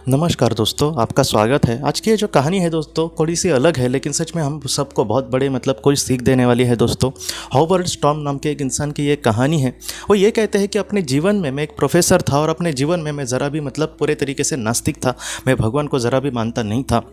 नमस्कार दोस्तों, आपका स्वागत है। आज की ये जो कहानी है दोस्तों थोड़ी सी अलग है, लेकिन सच में हम सबको बहुत बड़े कोई सीख देने वाली है दोस्तों। हॉवर्ड स्टॉर्म नाम के एक इंसान की ये कहानी है। वो ये कहते हैं कि अपने जीवन में मैं एक प्रोफेसर था और अपने जीवन में मैं ज़रा भी पूरे तरीके से नास्तिक था। मैं भगवान को ज़रा भी मानता नहीं था।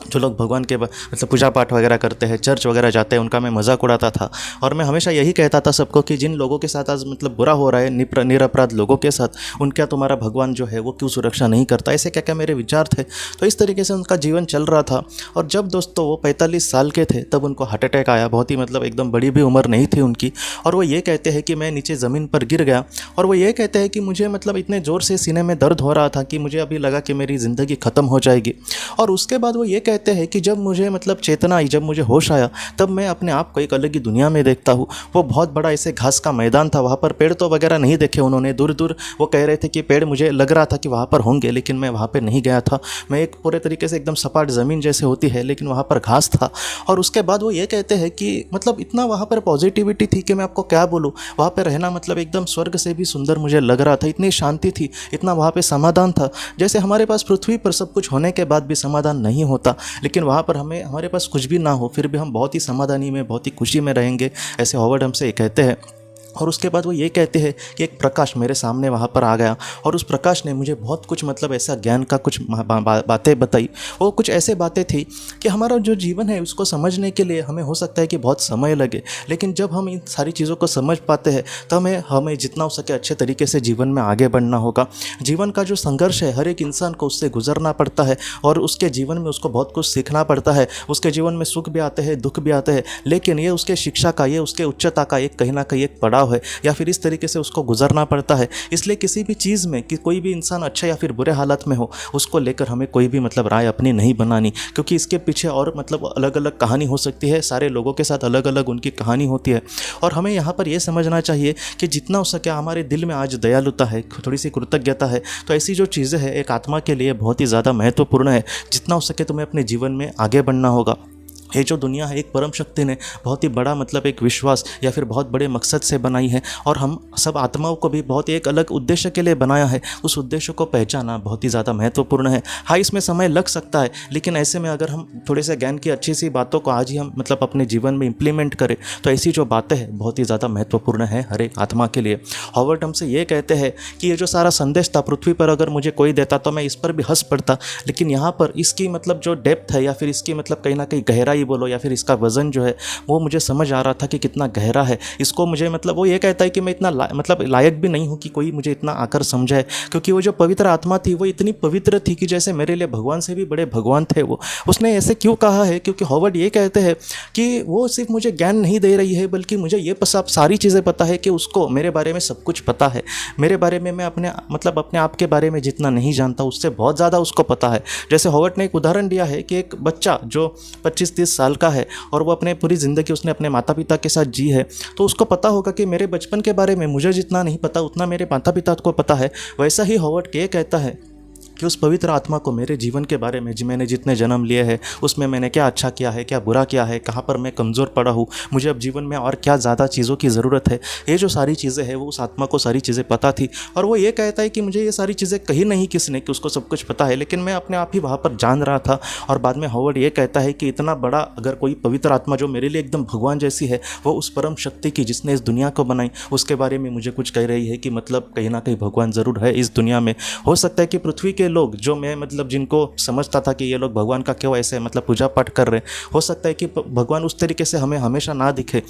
जो लोग भगवान के पूजा पाठ वगैरह करते हैं, चर्च वगैरह जाते हैं, उनका मैं मजाक उड़ाता था। और मैं हमेशा यही कहता था सबको कि जिन लोगों के साथ आज बुरा हो रहा है, निरपराध लोगों के साथ, उनका तुम्हारा भगवान जो है वो क्यों सुरक्षा नहीं करता। ऐसे क्या क्या मेरे विचार थे। तो इस तरीके से उनका जीवन चल रहा था। और जब दोस्तों वो 45 साल के थे तब उनको हार्ट अटैक आया। बहुत ही एकदम बड़ी भी उम्र नहीं थी उनकी। और वो ये कहते हैं कि मैं नीचे ज़मीन पर गिर गया। और वो ये कहते हैं कि मुझे इतने ज़ोर से सीने में दर्द हो रहा था कि मुझे अभी लगा कि मेरी ज़िंदगी ख़त्म हो जाएगी। और उसके बाद वो ये कहते हैं कि जब मुझे चेतना आई, जब मुझे होश आया, तब मैं अपने आप को एक अलग ही दुनिया में देखता हूँ। वो बहुत बड़ा ऐसे घास का मैदान था। वहाँ पर पेड़ तो वगैरह नहीं देखे उन्होंने। दूर दूर वो कह रहे थे कि पेड़, मुझे लग रहा था कि वहाँ पर होंगे, लेकिन मैं वहाँ पर नहीं गया था। मैं एक पूरे तरीके से एकदम सपाट ज़मीन जैसे होती है, लेकिन वहाँ पर घास था। और उसके बाद वो ये कहते हैं कि इतना वहाँ पर पॉजिटिविटी थी कि मैं आपको क्या बोलूँ। वहाँ पर रहना एकदम स्वर्ग से भी सुंदर मुझे लग रहा था। इतनी शांति थी, इतना वहाँ पर समाधान था। जैसे हमारे पास पृथ्वी पर सब कुछ होने के बाद भी समाधान नहीं होता, लेकिन वहाँ पर हमारे पास कुछ भी ना हो फिर भी हम बहुत ही समाधानी में, बहुत ही खुशी में रहेंगे। ऐसे हॉवर्ड हमसे कहते हैं। और उसके बाद वो ये कहते हैं कि एक प्रकाश मेरे सामने वहाँ पर आ गया और उस प्रकाश ने मुझे बहुत कुछ ऐसा ज्ञान का कुछ बातें बताई। वो कुछ ऐसे बातें थी कि हमारा जो जीवन है उसको समझने के लिए हमें हो सकता है कि बहुत समय लगे, लेकिन जब हम इन सारी चीज़ों को समझ पाते हैं तो हमें जितना हो सके अच्छे तरीके से जीवन में आगे बढ़ना होगा। जीवन का जो संघर्ष है, हर एक इंसान को उससे गुजरना पड़ता है और उसके जीवन में उसको बहुत कुछ सीखना पड़ता है। उसके जीवन में सुख भी आते हैं, दुख भी आते हैं, लेकिन ये उसके शिक्षा का, ये उसके उच्चता का एक कहीं ना कहीं एक पड़ाव है, या फिर इस तरीके से उसको गुजरना पड़ता है। इसलिए किसी भी चीज़ में कि कोई भी इंसान अच्छे या फिर बुरे हालात में हो, उसको लेकर हमें कोई भी राय अपनी नहीं बनानी, क्योंकि इसके पीछे और अलग अलग कहानी हो सकती है। सारे लोगों के साथ अलग अलग उनकी कहानी होती है। और हमें यहाँ पर यह समझना चाहिए कि जितना हो सके हमारे दिल में आज दयालुता है, थोड़ी सी कृतज्ञता है, तो ऐसी जो चीज़ें हैं एक आत्मा के लिए बहुत ही ज़्यादा महत्वपूर्ण है। जितना हो सके तुम्हें अपने जीवन में आगे बढ़ना होगा। ये जो दुनिया है एक परम शक्ति ने बहुत ही बड़ा एक विश्वास या फिर बहुत बड़े मकसद से बनाई है, और हम सब आत्माओं को भी बहुत ही एक अलग उद्देश्य के लिए बनाया है। उस उद्देश्य को पहचाना बहुत ही ज़्यादा महत्वपूर्ण है। हाँ, इसमें समय लग सकता है, लेकिन ऐसे में अगर हम थोड़े से ज्ञान की अच्छी सी बातों को आज ही हम अपने जीवन में इम्प्लीमेंट करें, तो ऐसी जो बातें हैं बहुत ही ज़्यादा महत्वपूर्ण है हर एक आत्मा के लिए। हॉवर्ड हमसे ये कहते हैं कि ये जो सारा संदेश था पृथ्वी पर अगर मुझे कोई देता तो मैं इस पर भी हंस पड़ता, लेकिन यहाँ पर इसकी जो डेप्थ है या फिर इसकी कहीं ना कहीं गहराई बोलो या फिर इसका वजन जो है वो मुझे समझ आ रहा था कि कितना गहरा है। इसको मुझे वो ये कहता है कि मैं इतना लायक भी नहीं हूँ कि कोई मुझे इतना आकर समझाए, क्योंकि वो जो पवित्र आत्मा थी वो इतनी पवित्र थी कि जैसे मेरे लिए भगवान से भी बड़े भगवान थे वो। उसने ऐसे क्यों कहा है? क्योंकि हॉवर्ड ये कहते हैं कि वो सिर्फ मुझे ज्ञान नहीं दे रही है, बल्कि मुझे ये सारी चीज़ें पता है कि उसको मेरे बारे में सब कुछ पता है। मेरे बारे में मैं अपने आप के बारे में जितना नहीं जानता उससे बहुत ज़्यादा उसको पता है। जैसे हॉवर्ड ने एक उदाहरण दिया है कि एक बच्चा जो 25-30 साल का है और वो अपने पूरी ज़िंदगी उसने अपने माता पिता के साथ जी है, तो उसको पता होगा कि मेरे बचपन के बारे में मुझे जितना नहीं पता उतना मेरे माता पिता को पता है। वैसा ही हॉवर्ड ये कहता है कि उस पवित्र आत्मा को मेरे जीवन के बारे में, मैंने जितने जन्म लिए हैं उसमें मैंने क्या अच्छा किया है, क्या बुरा किया है, कहाँ पर मैं कमज़ोर पड़ा हूँ, मुझे अब जीवन में और क्या ज़्यादा चीज़ों की ज़रूरत है, ये जो सारी चीज़ें हैं वो उस आत्मा को सारी चीज़ें पता थी। और वो ये कहता है कि मुझे ये सारी चीज़ें कही नहीं किसने कि उसको सब कुछ पता है, लेकिन मैं अपने आप ही वहाँ पर जान रहा था। और बाद में हॉवर्ड ये कहता है कि इतना बड़ा अगर कोई पवित्र आत्मा जो मेरे लिए एकदम भगवान जैसी है, वो उस परम शक्ति की जिसने इस दुनिया को बनाई, उसके बारे में मुझे कुछ कह रही है कि कहीं ना कहीं भगवान ज़रूर है इस दुनिया में। हो सकता है कि पृथ्वी के लोग जो मैं जिनको समझता था कि ये लोग भगवान का क्यों ऐसे पूजा पाठ कर रहे हैं, हो सकता है कि भगवान उस तरीके से हमें हमेशा ना दिखे,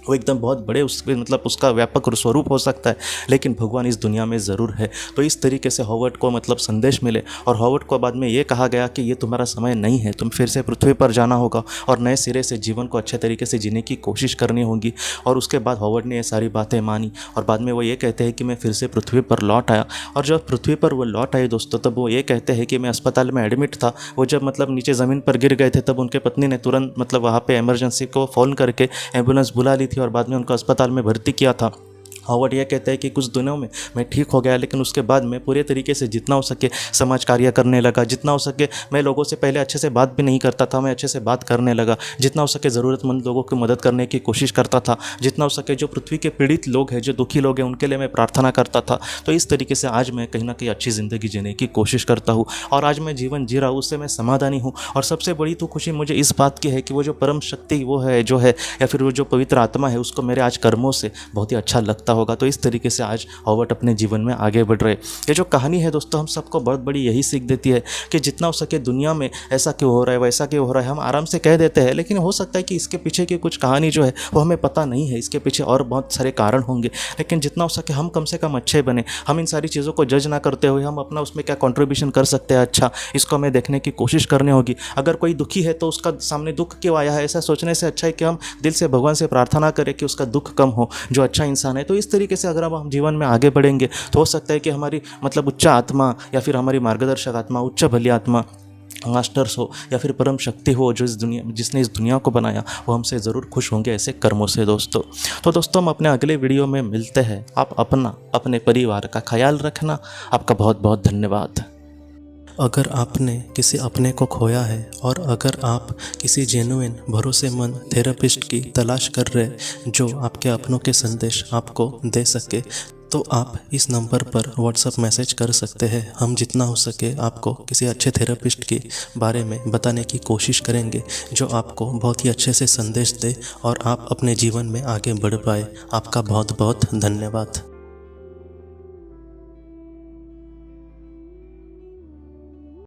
वो एकदम बहुत बड़े उसका व्यापक स्वरूप हो सकता है, लेकिन भगवान इस दुनिया में ज़रूर है। तो इस तरीके से हॉवर्ड को संदेश मिले, और हॉवर्ड को बाद में ये कहा गया कि ये तुम्हारा समय नहीं है, तुम फिर से पृथ्वी पर जाना होगा और नए सिरे से जीवन को अच्छे तरीके से जीने की कोशिश करनी होगी। और उसके बाद हॉवर्ड ने ये सारी बातें मानी, और बाद में वो ये कहते हैं कि मैं फिर से पृथ्वी पर लौट आया। और जब पृथ्वी पर वो लौट आए दोस्तों, तब वो ये कहते हैं कि मैं अस्पताल में एडमिट था। वो जब नीचे ज़मीन पर गिर गए थे, तब उनके पत्नी ने तुरंत वहाँ पर एमरजेंसी को फ़ोन करके एम्बुलेंस बुला ली थी और बाद में उनको अस्पताल में भर्ती किया था। हॉवर्ड यह कहता है कि कुछ दिनों में मैं ठीक हो गया, लेकिन उसके बाद मैं पूरे तरीके से जितना हो सके समाज कार्य करने लगा, जितना हो सके मैं लोगों से पहले अच्छे से बात भी नहीं करता था, मैं अच्छे से बात करने लगा, जितना हो सके ज़रूरतमंद लोगों की मदद करने की कोशिश करता था, जितना हो सके जो पृथ्वी के पीड़ित लोग हैं, जो दुखी लोग हैं, उनके लिए मैं प्रार्थना करता था। तो इस तरीके से आज मैं कहीं ना कहीं अच्छी ज़िंदगी जीने की कोशिश करता हूँ और आज मैं जीवन जी रहा हूँ, उससे मैं समाधानी हूँ। और सबसे बड़ी तो खुशी मुझे इस बात की है कि वो जो परम शक्ति वो है जो है, या फिर वो जो पवित्र आत्मा है, उसको मेरे आज कर्मों से बहुत ही अच्छा लगता होगा। तो इस तरीके से आज हॉवर्ड अपने जीवन में आगे बढ़ रहे। ये जो कहानी है दोस्तों, हम सबको बहुत बड़ी यही सीख देती है कि जितना हो सके दुनिया में ऐसा क्यों हो रहा है, वैसा क्यों हो रहा है, हम आराम से कह देते हैं, लेकिन हो सकता है कि इसके पीछे की कुछ कहानी जो है वो हमें पता नहीं है, इसके पीछे और बहुत सारे कारण होंगे। लेकिन जितना हो सके हम कम से कम अच्छे बने, हम इन सारी चीज़ों को जज ना करते हुए हम अपना उसमें क्या कंट्रीब्यूशन कर सकते हैं अच्छा, इसको हमें देखने की कोशिश करनी होगी। अगर कोई दुखी है तो उसका सामने दुख क्यों आया है, ऐसा सोचने से अच्छा है कि हम दिल से भगवान से प्रार्थना करें कि उसका दुख कम हो, जो अच्छा इंसान है। तो इस तरीके से अगर हम जीवन में आगे बढ़ेंगे तो हो सकता है कि हमारी मतलब उच्च आत्मा या फिर हमारी मार्गदर्शक आत्मा, उच्च भली आत्मा, मास्टर्स हो या फिर परम शक्ति हो, जो जिसने इस दुनिया को बनाया, वो हमसे ज़रूर खुश होंगे ऐसे कर्मों से दोस्तों। तो दोस्तों हम अपने अगले वीडियो में मिलते हैं। आप अपना अपने परिवार का ख्याल रखना। आपका बहुत बहुत धन्यवाद। अगर आपने किसी अपने को खोया है और अगर आप किसी जेन्युइन भरोसेमंद थेरेपिस्ट की तलाश कर रहे जो आपके अपनों के संदेश आपको दे सके, तो आप इस नंबर पर व्हाट्सएप मैसेज कर सकते हैं। हम जितना हो सके आपको किसी अच्छे थेरेपिस्ट के बारे में बताने की कोशिश करेंगे जो आपको बहुत ही अच्छे से संदेश दे और आप अपने जीवन में आगे बढ़ पाए। आपका बहुत बहुत धन्यवाद।